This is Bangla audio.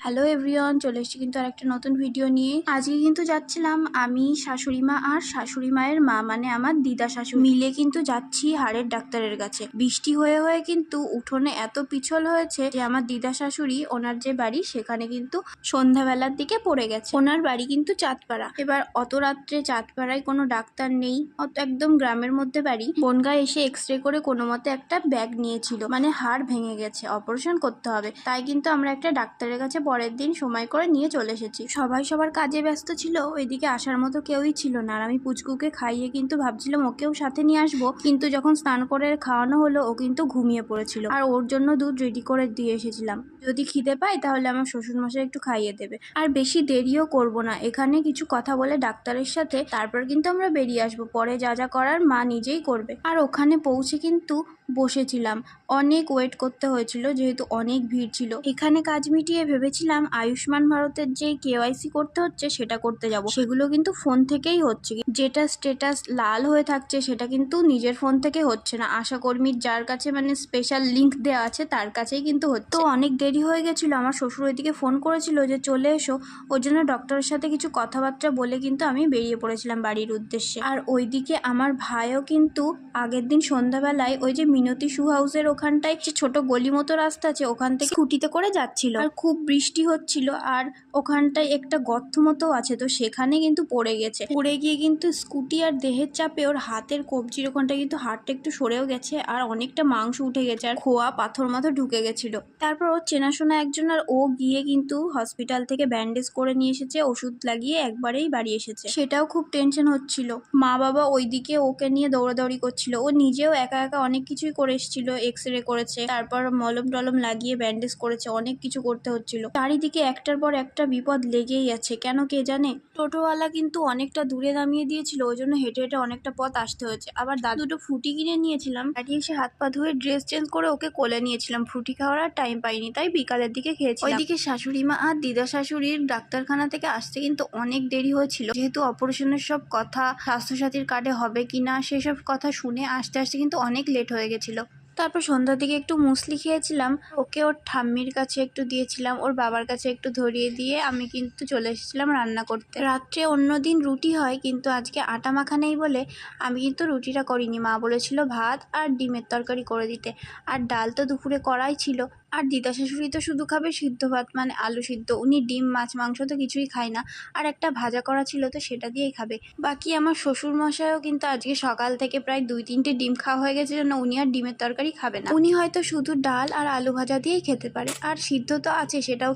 হ্যালো এভরিওয়ান, চলে এসেছি কিন্তু আর একটা নতুন ভিডিও নিয়ে। আজকে কিন্তু যাচ্ছিলাম আমি, শাশুড়ি মা আর শাশুড়ি মায়ের মা মানে আমার দিদা শাশুড়ি মিলে কিন্তু যাচ্ছি হাড়ের ডাক্তারের কাছে। বৃষ্টি হয়ে হয়ে কিন্তু উঠোনে এত পিছল হয়েছে যে আমার দিদা শাশুড়ি ওনার যে বাড়ি সেখানে কিন্তু সন্ধ্যাবেলার দিকে পড়ে গেছে। ওনার বাড়ি কিন্তু চাঁদপাড়া। এবার অত রাত্রে চাঁদপাড়ায় কোনো ডাক্তার নেই, অত একদম গ্রামের মধ্যে বাড়ি। বনগাঁ এসে এক্সরে করে কোনো মতে একটা ব্যাগ নিয়েছিল, মানে হাড় ভেঙে গেছে, অপারেশন করতে হবে। তাই কিন্তু আমরা একটা ডাক্তারের কাছে পরের দিন সময় করে নিয়ে চলে এসেছি। সবাই সবার কাজে ব্যস্ত ছিল, ওইদিকে আসার মতো কেউই ছিল না। আর আমি পুচকুকে খাইয়ে কিন্তু ভাবছিলাম ওকেও সাথে নিয়ে আসবো, কিন্তু যখন স্নান করে খাওয়ানো হলো ও কিন্তু ঘুমিয়ে পড়েছিল। আর ওর জন্য দুধ রেডি করে দিয়ে এসেছিলাম, যদি খিদে পাই তাহলে আমার শ্বশুরমশাই একটু খাইয়ে দেবে। আর বেশি দেরিও করব না, এখানে কিছু কথা বলে ডাক্তারের সাথে তারপর কিন্তু আমরা বেরিয়ে আসবো। পরে যা যা করার মা নিজেই করবে। আর ওখানে পৌঁছে কিন্তু বসেছিলাম, অনেক ওয়েট করতে হয়েছিল যেহেতু অনেক ভিড় ছিল। এখানে কাজ মিটিয়ে ভেবেছিলাম আয়ুষ্মান ভারতের যে কেওয়াইসি করতে হচ্ছে সেটা করতে যাব। সেগুলো কিন্তু ফোন থেকেই হচ্ছে, যেটা স্ট্যাটাস লাল হয়ে থাকছে সেটা কিন্তু নিজের ফোন থেকে হচ্ছে না, আশাকর্মীর যার কাছে মানে স্পেশাল লিংক দেওয়া আছে তার কাছেই কিন্তু হচ্ছে। তো অনেক দেরি হয়ে গেছিল, আমার শ্বশুর ওইদিকে ফোন করেছিল যে চলে এসো, ওর জন্য ডক্টরের সাথে কিছু কথাবার্তা বলে কিন্তু আমি বেরিয়ে পড়েছিলাম বাড়ির উদ্দেশ্যে। আর ওইদিকে আমার ভাইও কিন্তু আগের দিন সন্ধ্যাবেলায় ওই যে মিনতি শু হাউসের ওখানটায় যে ছোট গলি মতো রাস্তা আছে ওখান থেকে স্কুটিতে করে যাচ্ছিল, আর খুব বৃষ্টি হচ্ছিল, আর ওখানটায় একটা গর্ত মতো আছে, তো সেখানে কিন্তু পড়ে গেছে। পড়ে গিয়ে কিন্তু স্কুটি আর দেহের চাপে ওর হাতের কবজির ওখানটায় কিন্তু হাড়টা একটু সরেও গেছে, আর অনেকটা মাংস উঠে গেছে, আর খোয়া পাথর মাথর ঢুকে গেছিল। তারপর ওর চেনাশোনা একজন, আর ও গিয়ে কিন্তু হসপিটাল থেকে ব্যান্ডেজ করে নিয়ে এসেছে, ওষুধ লাগিয়ে একবারেই বাড়ি এসেছে। সেটাও খুব টেনশন হচ্ছিল। মা বাবা ওইদিকে ওকে নিয়ে দৌড়াদৌড়ি করছিল, ও নিজেও একা একা অনেক কিছুই করে এসেছিল, এক্সরে করেছে, তারপর মলম টলম লাগিয়ে ব্যান্ডেজ করেছে, অনেক কিছু করতে হচ্ছিল। চারিদিকে একটার পর একটা বিপদ লেগেই আছে, কেন কে জানে। টোটোওয়ালা কিন্তু অনেকটা দূরে নামিয়ে দিয়েছিল, ওই জন্য হেঁটে হেঁটে অনেকটা পথ আসতে হয়েছে। আবার দুটো ফ্রুটি কিনে নিয়েছিলাম, বাড়ি এসে হাত পা ধুয়ে ড্রেস চেঞ্জ করে ওকে কোলে নিয়েছিলাম। ফ্রুটি খাওয়ার আর টাইম পাইনি, তাই বিকালের দিকে খেয়েছিলাম। ওইদিকে শাশুড়ি মা আর দিদা শাশুড়ির ডাক্তারখানা থেকে আসতে কিন্তু অনেক দেরি হয়েছিল, যেহেতু অপারেশনের সব কথা, স্বাস্থ্যসাথীর কার্ডে হবে কিনা সেসব কথা শুনে আসতে আসতে কিন্তু অনেক লেট হয়ে গেছিল। তারপর সন্ধ্যার দিকে একটু মুসলি খেয়েছিলাম, ওকে ওর ঠাম্মির কাছে একটু দিয়েছিলাম, ওর বাবার কাছে একটু ধরিয়ে দিয়ে আমি কিন্তু চলে এসেছিলাম রান্না করতে। রাত্রে অন্যদিন রুটি হয়, কিন্তু আজকে আটা মাখা নেই বলে আমি কিন্তু রুটিটা করিনি। মা বলেছিল ভাত আর ডিমের তরকারি করে দিতে, আর ডাল তো দুপুরে করাই ছিল। আর দিদা শাশুড়ি তো শুধু খাবে সিদ্ধ ভাত মানে আলু সিদ্ধ, উনি ডিম মাছ মাংস তো কিছুই খায় না, আর একটা ভাজা করা ছিল তো সেটা দিয়েই খাবে। বাকি আমার শ্বশুর মশাইও কিন্তু আজকে সকাল থেকে প্রায় 2-3টে ডিম খাওয়া হয়ে গেছে, জন্য উনি আর ডিমের তরকারি খাবে না, উনি হয়তো শুধু ডাল আর আলু ভাজা দিয়েই খেতে পারে, আর সিদ্ধ তো আছে সেটাও